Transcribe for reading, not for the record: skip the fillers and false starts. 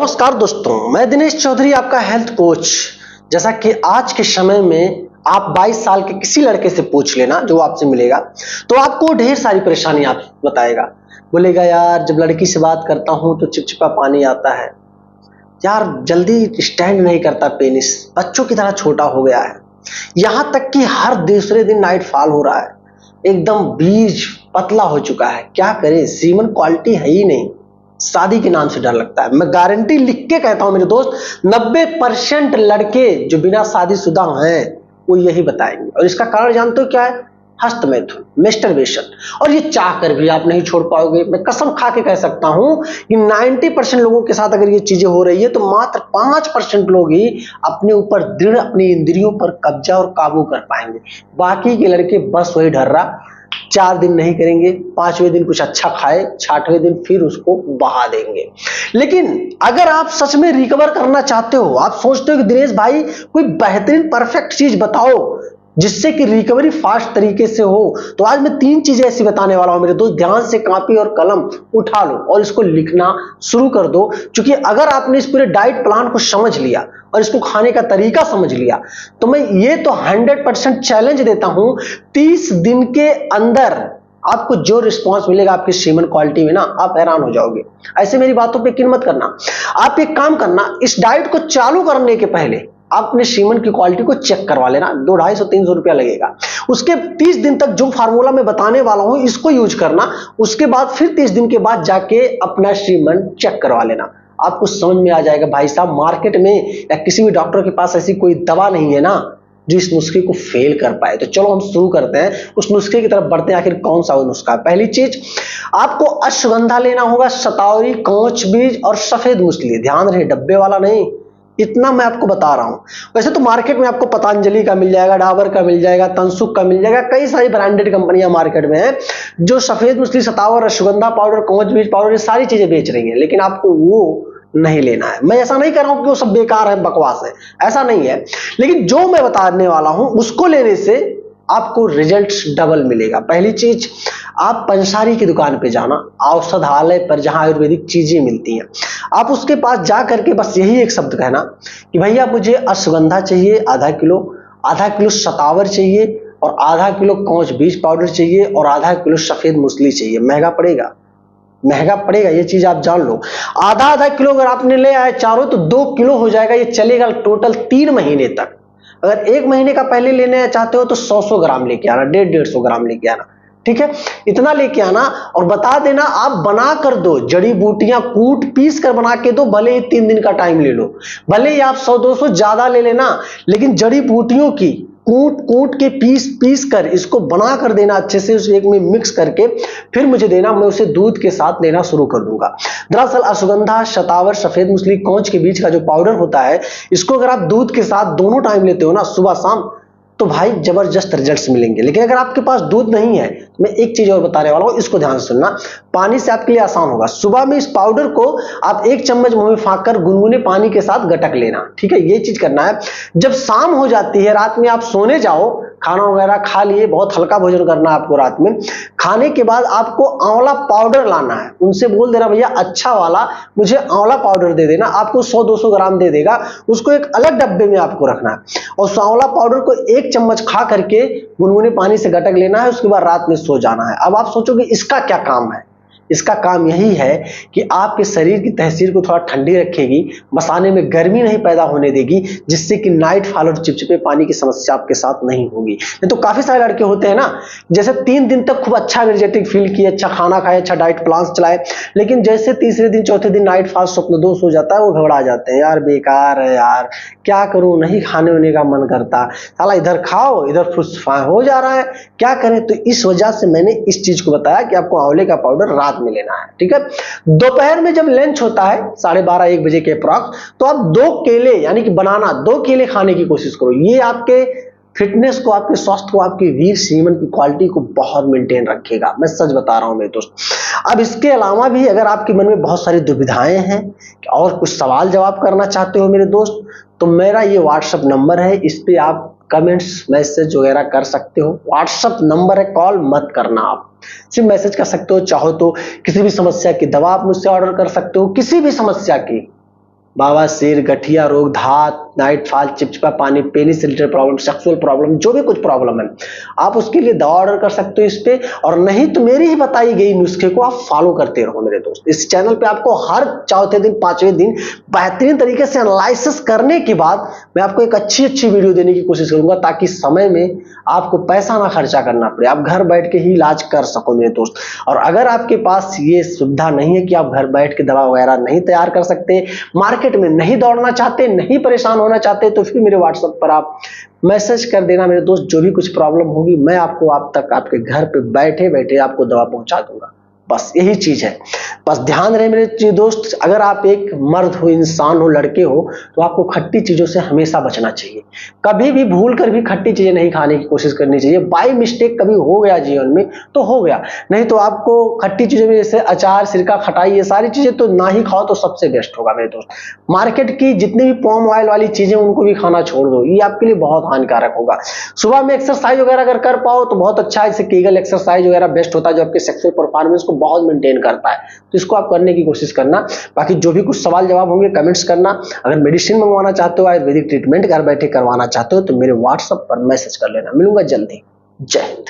नमस्कार दोस्तों, मैं दिनेश चौधरी आपका हेल्थ कोच। जैसा कि आज के समय में आप 22 साल के किसी लड़के से पूछ लेना जो आपसे मिलेगा तो आपको ढेर सारी परेशानी आप बताएगा। बोलेगा यार जब लड़की से बात करता हूं तो चिपचिपा पानी आता है, यार जल्दी स्टैंड नहीं करता, पेनिस बच्चों की तरह छोटा हो गया है, यहाँ तक कि हर दूसरे दिन नाइट फॉल हो रहा है, एकदम बीज पतला हो चुका है, क्या करें, सीमन क्वालिटी है ही नहीं, शादी के नाम से डर लगता है। मैं गारंटी लिख के कहता हूं मेरे दोस्त, 90% लड़के जो बिना शादीशुदा हैं वो यही बताएंगे। और इसका कारण जानते हो क्या है? हस्त मैथुन, मेस्टरबेशन। और ये चाह कर भी आप नहीं छोड़ पाओगे। मैं कसम खा के कह सकता हूं कि 90% लोगों के साथ अगर ये चीजें हो रही है तो मात्र 5% लोग ही अपने ऊपर दृढ़, अपनी इंद्रियों पर कब्जा और काबू कर पाएंगे। बाकी के लड़के बस वही ढर्रा, 4 दिन नहीं करेंगे, 5वें दिन कुछ अच्छा खाए, 6वें दिन फिर उसको बहा देंगे। लेकिन अगर आप सच में रिकवर करना चाहते हो, आप सोचते हो कि दिनेश भाई कोई बेहतरीन परफेक्ट चीज बताओ जिससे कि रिकवरी फास्ट तरीके से हो, तो आज मैं 3 चीजें ऐसी बताने वाला हूं मेरे दोस्त। ध्यान से कॉपी और कलम उठा लो और इसको लिखना शुरू कर दो, क्योंकि अगर आपने इस पूरे डाइट प्लान को समझ लिया और इसको खाने का तरीका समझ लिया तो मैं ये तो 100% चैलेंज देता हूं, 30 दिन के अंदर आपको जो रिस्पांस मिलेगा आपकी सीमन क्वालिटी में ना, आप हैरान हो जाओगे। ऐसे मेरी बातों पे यकीन मत करना। आप एक काम करना, इस डाइट को चालू करने के पहले आप अपने सीमन की क्वालिटी को चेक करवा लेना। 200-250-300 रुपया लगेगा। उसके 30 दिन तक जो फार्मूला मैं बताने वाला हूं इसको यूज करना। उसके बाद फिर 30 दिन के बाद जाके अपना सीमन चेक करवा लेना। आपको समझ में आ जाएगा भाई साहब, मार्केट में या किसी भी डॉक्टर के पास ऐसी कोई दवा नहीं है ना जो इस नुस्खे को फेल कर पाए। तो चलो हम शुरू करते हैं, उस नुस्खे की तरफ बढ़ते हैं। आखिर कौन सा वो नुस्खा? पहली चीज, आपको अश्वगंधा लेना होगा, शतावरी, कांच बीज और सफेद मूसली। ध्यान रहे, डब्बे वाला नहीं, इतना मैं आपको बता रहा हूं। वैसे तो मार्केट में आपको पतंजलि का मिल जाएगा, डाबर का मिल जाएगा, तनसुख का मिल जाएगा, कई सारी ब्रांडेड कंपनियां मार्केट में हैं जो सफेद मूसली, शतावर, अश्वगंधा पाउडर, कांच बीज पाउडर, ये सारी चीजें बेच रही हैं। लेकिन आपको वो नहीं लेना है। मैं ऐसा नहीं कर रहा हूं कि वो सब बेकार है, बकवास है, ऐसा नहीं है। लेकिन जो मैं बताने वाला हूं उसको लेने से आपको रिजल्ट डबल मिलेगा। पहली चीज, आप पंसारी की दुकान पे जाना, औषधालय पर जहां आयुर्वेदिक चीजें मिलती हैं, आप उसके पास जा करके बस यही एक शब्द कहना कि भैया मुझे अश्वगंधा चाहिए आधा किलो शतावर चाहिए और आधा किलो कांच बीज पाउडर चाहिए और आधा किलो सफेद मूसली चाहिए। महंगा पड़ेगा, ये चीज आप जान लो। आधा किलो अगर आपने ले आए चारों तो 2 किलो हो जाएगा। ये चलेगा टोटल 3 महीने तक। अगर 1 महीने का पहले लेने चाहते हो तो 100 ग्राम लेके आना, 150 ग्राम लेके आना, ठीक है? इतना लेके आना और बता देना, आप बना कर दो, जड़ी बूटियां कूट पीस कर बना के दो। भले ही 3 दिन का टाइम ले लो, भले ही आप 100-200 ज्यादा ले लेना, लेकिन जड़ी बूटियों की कूट के पीस कर इसको बना कर देना अच्छे से, उस एक में मिक्स करके फिर मुझे देना। मैं उसे दूध के साथ लेना शुरू कर दूंगा। दरअसल अश्वगंधा, शतावर, सफेद मूसली, कांच के बीच का जो पाउडर होता है, इसको अगर आप दूध के साथ दोनों टाइम लेते हो ना, सुबह शाम, तो भाई जबरदस्त रिजल्ट्स मिलेंगे। लेकिन अगर आपके पास दूध नहीं है तो मैं एक चीज और बताने वाला हूं, इसको ध्यान से सुनना। पानी से आपके लिए आसान होगा। सुबह में इस पाउडर को आप 1 चम्मच मुंह में फाँक कर गुनगुने पानी के साथ गटक लेना, ठीक है? ये चीज करना है। जब शाम हो जाती है, रात में आप सोने जाओ, खाना वगैरह खा लिए, बहुत हल्का भोजन करना है आपको रात में। खाने के बाद आपको आंवला पाउडर लाना है। उनसे बोल देना भैया अच्छा वाला मुझे आंवला पाउडर दे देना। आपको 100-200 ग्राम दे देगा। उसको एक अलग डब्बे में आपको रखना है और उस आंवला पाउडर को 1 चम्मच खा करके गुनगुने पानी से गटक लेना है। उसके बाद रात में सो जाना है। अब आप सोचोगे इसका क्या काम है? इसका काम यही है कि आपके शरीर की तहसीर को थोड़ा ठंडी रखेगी, मसाने में गर्मी नहीं पैदा होने देगी, जिससे कि नाइट फॉल और चिपचिपे पानी की समस्या आपके साथ नहीं होगी। नहीं तो काफी सारे लड़के होते हैं ना, जैसे 3 दिन तक खूब अच्छा एनर्जेटिक फील किए, अच्छा खाना खाए, अच्छा डाइट प्लान चलाए, लेकिन जैसे तीसरे दिन चौथे दिन नाइट फॉल, स्वप्न दोष हो जाता है, वो घबरा जाते हैं, यार बेकार है यार, क्या करूं, नहीं खाने होने का मन करता, साला इधर खाओ इधर फुसफा हो जा रहा है, क्या करें? तो इस वजह से मैंने इस चीज को बताया कि आपको आंवले का पाउडर रात में लेना है, ठीक है? दोपहर में जब लंच होता है 12:30-1 बजे के अप्रॉक्स, तो आप 2 केले यानी कि बनाना 2 केले खाने की कोशिश करो। ये आपके फिटनेस को, आपके स्वास्थ्य को, आपकी वीर सीमन की क्वालिटी को बहुत मेंटेन रखेगा। मैं सच बता रहा हूं मेरे दोस्त। अब इसके अलावा भी अगर आपके मन में बहुत सारी दुविधाएं हैं और कुछ सवाल जवाब करना चाहते हो मेरे दोस्त, तो मेरा ये व्हाट्सएप नंबर है, इस पे आप कमेंट्स मैसेज वगैरह कर सकते हो। व्हाट्सएप नंबर है, कॉल मत करना, आप सिर्फ मैसेज कर सकते हो। चाहो तो किसी भी समस्या की दवा आप मुझसे ऑर्डर कर सकते हो, किसी भी समस्या की बवासीर, गठिया रोग, धात, नाइट फॉल, चिपचिपा पानी, penis related problem, sexual problem, जो भी कुछ प्रॉब्लम है आप उसके लिए दवा ऑर्डर कर सकते हो इस पे। और नहीं तो मेरी ही बताई गई नुस्खे को आप फॉलो करते रहो मेरे दोस्त। इस चैनल पे आपको हर चौथे दिन, पांचवें दिन बेहतरीन तरीके से एनालिसिस करने के बाद मैं आपको एक अच्छी वीडियो देने की कोशिश करूंगा, ताकि समय में आपको पैसा ना खर्चा करना पड़े, आप घर बैठ के ही इलाज कर सको मेरे दोस्त। और अगर आपके पास ये सुविधा नहीं है कि आप घर बैठ के दवा वगैरह नहीं तैयार कर सकते, मार्केट में नहीं दौड़ना चाहते, नहीं परेशान होना चाहते, तो फिर मेरे व्हाट्सएप पर आप मैसेज कर देना मेरे दोस्त। जो भी कुछ प्रॉब्लम होगी मैं आपको आप तक आपके घर पे बैठे बैठे आपको दवा पहुंचा दूंगा। बस यही चीज है। बस ध्यान रहे मेरे दोस्त, अगर आप एक मर्द हो, इंसान हो, लड़के हो, तो आपको खट्टी चीजों से हमेशा बचना चाहिए। कभी भी भूल कर भी खट्टी चीजें नहीं खाने की कोशिश करनी चाहिए। बाय मिस्टेक कभी हो गया जीवन में तो हो गया, नहीं तो आपको खट्टी चीजों में जैसे अचार, सिरका, खटाई, ये सारी चीजें तो ना ही खाओ तो सबसे बेस्ट होगा मेरे दोस्त। मार्केट की जितनी भी पॉम ऑयल वाली चीजें उनको भी खाना छोड़ दो, ये आपके लिए बहुत हानिकारक होगा। सुबह में एक्सरसाइज वगैरह अगर कर पाओ तो बहुत अच्छा है, जैसे कीगल एक्सरसाइज वगैरह बेस्ट होता है, जो आपके सेक्सुअल परफॉर्मेंस को बहुत मेंटेन करता है, तो इसको आप करने की कोशिश करना। बाकी जो भी कुछ सवाल जवाब होंगे कमेंट्स करना। अगर मेडिसिन मंगवाना चाहते हो, आयुर्वेदिक ट्रीटमेंट घर बैठे करवाना चाहते हो, तो मेरे व्हाट्सएप पर मैसेज कर लेना। मिलूंगा जल्दी। जय हिंद।